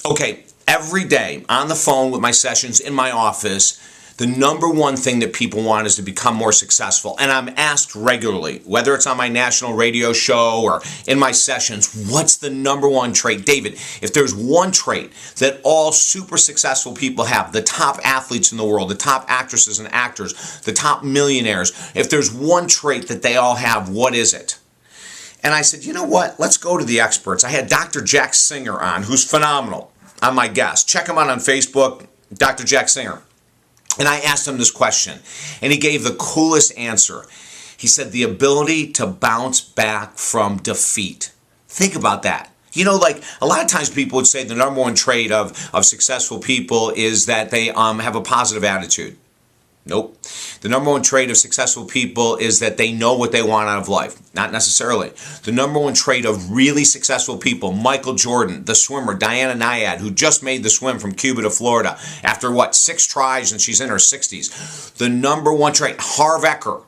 Okay, every day on the phone with my sessions in my office, the number one thing that people want is to become more successful. And I'm asked regularly, whether it's on my national radio show or in my sessions, what's the number one trait? David, if there's one trait that all super successful people have, the top athletes in the world, the top actresses and actors, the top millionaires, if there's one trait that they all have, what is it? And I said, you know what? Let's go to the experts. I had Dr. Jack Singer on, who's phenomenal, on my guest. Check him out on Facebook, Dr. Jack Singer. And I asked him this question, and he gave the coolest answer. He said, the ability to bounce back from defeat. Think about that. You know, like a lot of times people would say the number one trait of successful people is that they have a positive attitude. Nope. The number one trait of successful people is that they know what they want out of life. Not necessarily. The number one trait of really successful people, Michael Jordan, the swimmer, Diana Nyad, who just made the swim from Cuba to Florida after 6 tries and she's in her 60s. The number one trait, Harv Eker,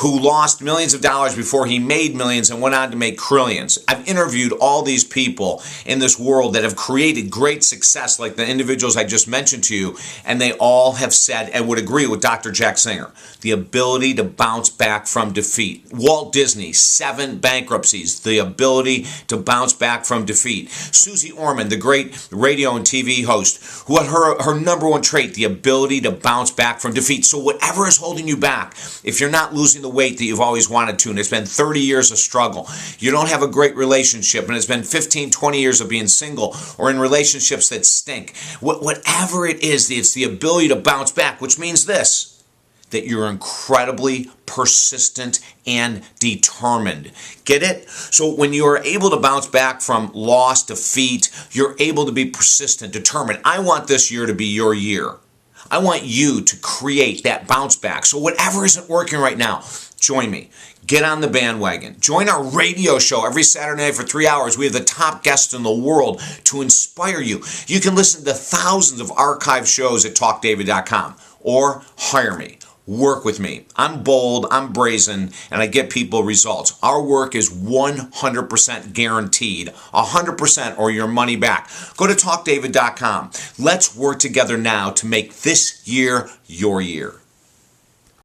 who lost millions of dollars before he made millions and went on to make trillions. I've interviewed all these people in this world that have created great success, like the individuals I just mentioned to you, and they all have said and would agree with Dr. Jack Singer, the ability to bounce back from defeat. Walt Disney, 7 bankruptcies, the ability to bounce back from defeat. Susie Orman, the great radio and TV host, who had her number one trait, the ability to bounce back from defeat. So whatever is holding you back, if you're not losing the weight that you've always wanted to, and it's been 30 years of struggle, you don't have a great relationship, and it's been 15, 20 years of being single or in relationships that stink, whatever it is, it's the ability to bounce back, which means this, that you're incredibly persistent and determined. Get it? So when you're able to bounce back from loss, defeat, you're able to be persistent, determined. I want this year to be your year. I want you to create that bounce back. So whatever isn't working right now, join me. Get on the bandwagon. Join our radio show every Saturday night for 3 hours. We have the top guests in the world to inspire you. You can listen to thousands of archive shows at talkdavid.com or hire me. Work with me. I'm bold, I'm brazen, and I get people results. Our work is 100% guaranteed. 100% or your money back. Go to talkdavid.com. Let's work together now to make this year your year.